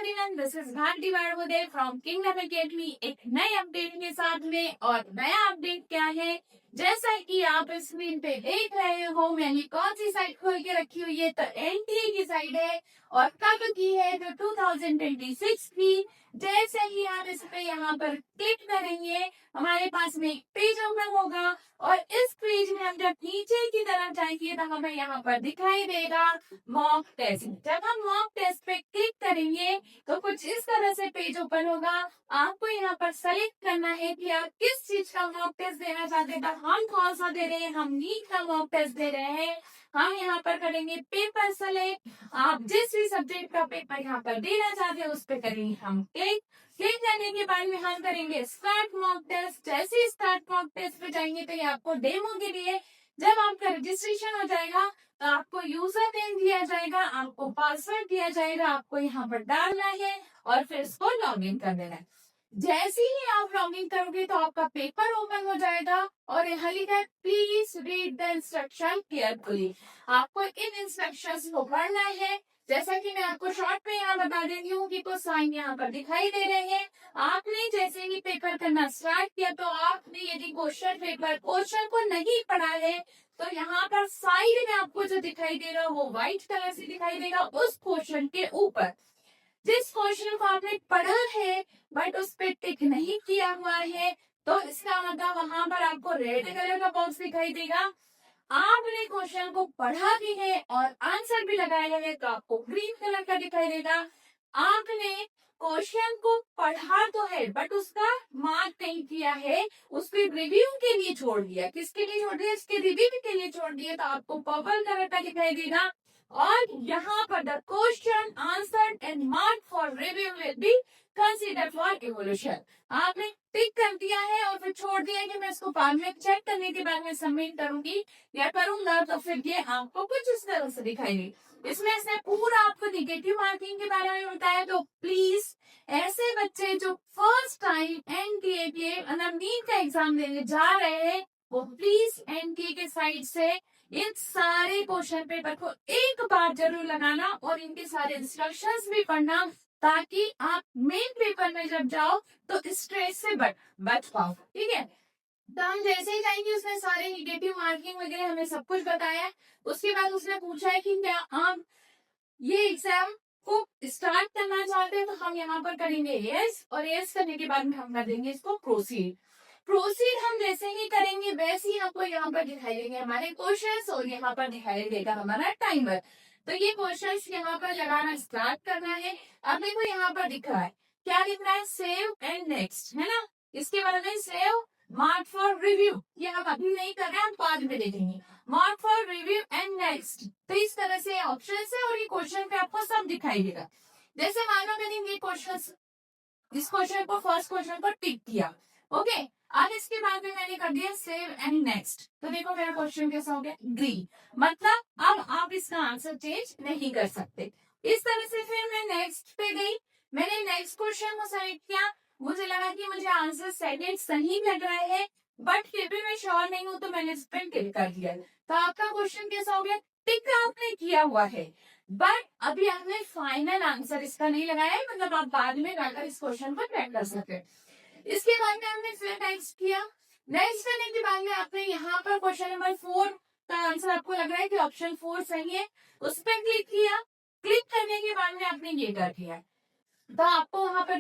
Everyone, this is Bharti Warvade from Kingdom Academy एक नए update के साथ में। और नया अपडेट क्या है, जैसा कि आप स्क्रीन पे देख रहे हो, मैंने कौन सी साइट खोल के रखी हुई है, तो एनटीए की साइट है और कब की है, तो 2026 की। जैसे ही आप इस पे यहाँ पर क्लिक करेंगे, हमारे पास में एक पेज ओपन होगा और इस पेज में हम जब नीचे की तरफ जाएंगे तो हमें यहाँ पर दिखाई देगा मॉक टेस्ट। जब हम मॉक टेस्ट पे क्लिक करेंगे तो कुछ इस तरह से पेज ओपन होगा। आपको यहाँ पर सेलेक्ट करना है कि आप किस चीज का मॉक टेस्ट देना चाहते हैं। तो हम कौन सा दे रहे हैं, हम नीट का मॉक टेस्ट दे रहे हैं। हम यहाँ पर करेंगे पेपर सेलेक्ट। आप जिस भी सब्जेक्ट का पेपर यहाँ पर देना चाहते हैं उस पर करेंगे हम क्लिक। क्लिक करने के बाद में हम करेंगे स्टार्ट मॉक टेस्ट। जैसे ही स्टार्ट मॉक टेस्ट पे जाएंगे तो ये आपको डेमो के लिए जब आपका रजिस्ट्रेशन हो जाएगा तो आपको यूजर नेम दिया जाएगा, आपको पासवर्ड दिया जाएगा, आपको यहाँ पर डालना है और फिर इसको लॉग इन कर देना है। जैसे ही आप लॉग इन करोगे तो आपका पेपर ओपन हो जाएगा और यहाँ लिखा है please read the instruction carefully. आपको इन इंस्ट्रक्शंस को पढ़ना है। जैसा कि मैं आपको शॉर्ट में यहाँ बता देती हूँ कि कुछ साइन यहाँ पर दिखाई दे रहे हैं। आपने जैसे ही पेपर करना स्टार्ट किया तो आपने यदि क्वेश्चन को नहीं पढ़ा है तो यहाँ पर साइड में आपको जो दिखाई दे रहा वो व्हाइट कलर से दिखाई देगा। उस क्वेश्चन के ऊपर जिस क्वेश्चन को आपने पढ़ा है बट उस पर टिक नहीं किया हुआ है तो इसका मतलब वहां पर आपको रेड कलर का बॉक्स दिखाई देगा। आपने क्वेश्चन को पढ़ा भी है और आंसर भी लगाया है तो आपको ग्रीन कलर का दिखाई देगा। आपने क्वेश्चन को पढ़ा तो है बट उसका मार्क नहीं किया है, उसके रिव्यू के लिए छोड़ दिया। किसके लिए छोड़ दिया, इसके रिव्यू के लिए छोड़ दिया तो आपको पर्पल कलर का दिखाई देगा। और यहाँ पर the question answered and mark for review will be consider for evolution. आपने टिक कर दिया है और फिर छोड़ दिया है कि मैं इसको बाद में चेक करने के बाद में सबमिट करूंगी या करूंगा, तो फिर ये आपको कुछ इस तरह से दिखाई दे। इसमें इसने पूरा आपको निगेटिव मार्किंग के बारे में बताया। तो प्लीज ऐसे बच्चे जो फर्स्ट टाइम एनटीए के मतलब नीट का एग्जाम देने जा रहे हैं वो प्लीज एनटीए के साइड से इन सारे क्वेश्चन पेपर को एक बार जरूर लगाना और इनके सारे इंस्ट्रक्शंस भी पढ़ना ताकि आप मेन पेपर में जब जाओ तो स्ट्रेस से बच पाओ। ठीक है, तो हम जैसे ही जाएंगे उसने सारे निगेटिव मार्किंग वगैरह हमें सब कुछ बताया। उसके बाद उसने पूछा है कि क्या आप ये एग्जाम को स्टार्ट करना चाहते हैं, तो हम यहाँ पर करेंगे यस और यस करने के बाद में हम कर देंगे इसको प्रोसीड। प्रोसीड हम जैसे ही करेंगे वैसे ही आपको यहाँ पर दिखाई देंगे हमारे क्वेश्चंस और यहाँ पर दिखाई देगा हमारा टाइमर। तो ये क्वेश्चंस यहाँ पर लगाना स्टार्ट करना है। अब देखो यहाँ पर दिख रहा है, क्या दिख रहा है, सेव एंड नेक्स्ट, है ना। इसके बाद में सेव मार्क फॉर रिव्यू, ये हम अभी नहीं कर रहे हैं, हम बाद में देखेंगे। Mark for review and next, तो इस तरह से ऑप्शन है और ये क्वेश्चन पे आपको सब दिखाई देगा। जैसे मानो मैंने ये क्वेश्चन इस क्वेश्चन को फर्स्ट क्वेश्चन को टिक किया, ओके। अब इसके बाद में मैंने कर दिया सेव एंड नेक्स्ट, तो देखो मेरा क्वेश्चन कैसा हो गया, ग्रीन। मतलब अब आप इसका आंसर चेंज नहीं कर सकते। इस तरह से फिर मैं नेक्स्ट पे गई, मैंने नेक्स्ट क्वेश्चन को सेलेक्ट किया। मुझे लगा कि मुझे आंसर सेकंड सही लग रहा है बट फिर भी मैं श्योर नहीं हूँ तो मैंने इस पर क्लिक कर दिया। तो आपका क्वेश्चन कैसा हो गया, टिक आपने किया हुआ है बट अभी आपने फाइनल आंसर इसका नहीं लगाया है, मतलब आप बाद में जाकर इस क्वेश्चन को ट्रैक कर सकते हैं। इसके बाद में हमने फिर नेक्स्ट किया। नेक्स्ट करने के बाद में आपने यहाँ पर क्वेश्चन नंबर 4 का आंसर आपको लग रहा है कि ऑप्शन 4 सही है, उस पर क्लिक किया। क्लिक करने के बाद में आपने ये कर दिया तो आपको वहां पर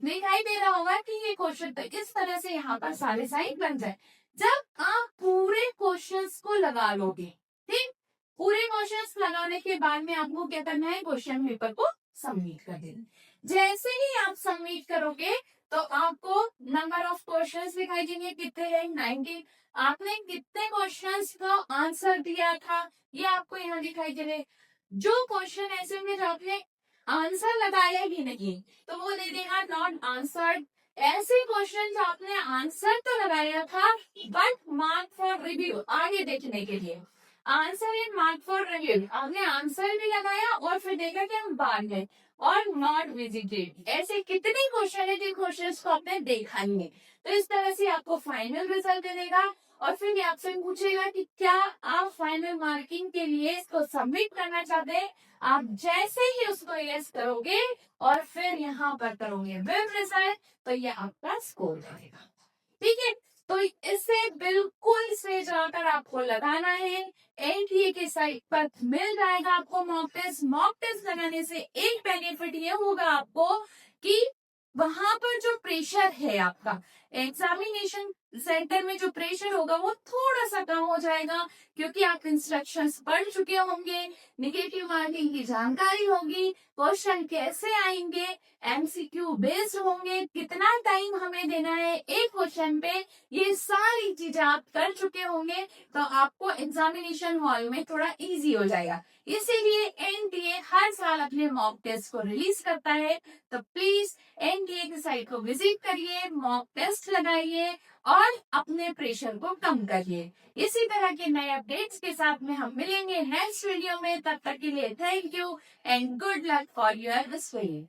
दिखाई दे रहा होगा कि ये क्वेश्चन तो इस तरह से यहाँ पर सारे साइन बन जाए। जब आप पूरे क्वेश्चंस को लगा लोगे, ठीक, पूरे क्वेश्चंस लगाने के बाद में आपको क्या करना है, क्वेश्चन पेपर को सबमिट कर देना। जैसे ही आप सबमिट करोगे तो आपको नंबर ऑफ क्वेश्चंस दिखाई देंगे, कितने हैं, 19। आपने कितने क्वेश्चंस का आंसर दिया था ये आपको यहाँ दिखाई दे रहे। जो क्वेश्चन ऐसे में जो आपने आंसर लगाया ही नहीं तो वो दे देगा नॉट आंसर्ड। ऐसे क्वेश्चन जो आपने आंसर तो लगाया था बट मार्क फॉर रिव्यू आगे देखने के लिए, answer in mark for review, आपने आंसर भी लगाया और फिर देखा कि हम बाद में और नॉट विजिटेड। ऐसे कितने क्वेश्चन है जिन क्वेश्चन को आपने देखा ही नहीं, तो इस तरह से आपको फाइनल रिजल्ट देगा और फिर ये आपसे पूछेगा कि क्या आप फाइनल मार्किंग के लिए इसको सबमिट करना चाहते हैं। आप जैसे ही उसको यस करोगे और फिर यहाँ पर करोगे वेब रिजल्ट, तो ये आपका स्कोर रहेगा। ठीक है, तो इसे बिल्कुल से जाकर आपको लगाना है। एनटीए की साइट पर मिल जाएगा आपको मॉक टेस्ट। मॉक टेस्ट लगाने से एक बेनिफिट ये होगा आपको कि वहां पर जो प्रेशर है आपका एग्जामिनेशन सेंटर में, जो प्रेशर होगा वो थोड़ा सा कम हो जाएगा, क्योंकि आप इंस्ट्रक्शंस पढ़ चुके होंगे, निगेटिव मार्किंग की जानकारी होगी, क्वेश्चन कैसे आएंगे, एमसीक्यू बेस्ड होंगे, कितना टाइम हमें देना है एक क्वेश्चन पे, ये सारी चीजें आप कर चुके होंगे, तो आपको एग्जामिनेशन हॉल में थोड़ा इजी हो जाएगा। इसीलिए एनटीए हर साल अपने मॉक टेस्ट को रिलीज करता है, तो प्लीज एनटीए की साइट को विजिट करिए, मॉक टेस्ट लगाइए और अपने प्रेशर को कम करिए। इसी तरह के नए अपडेट्स के साथ में हम मिलेंगे नेक्स्ट वीडियो में। तब तक के लिए thank you and good luck for your study.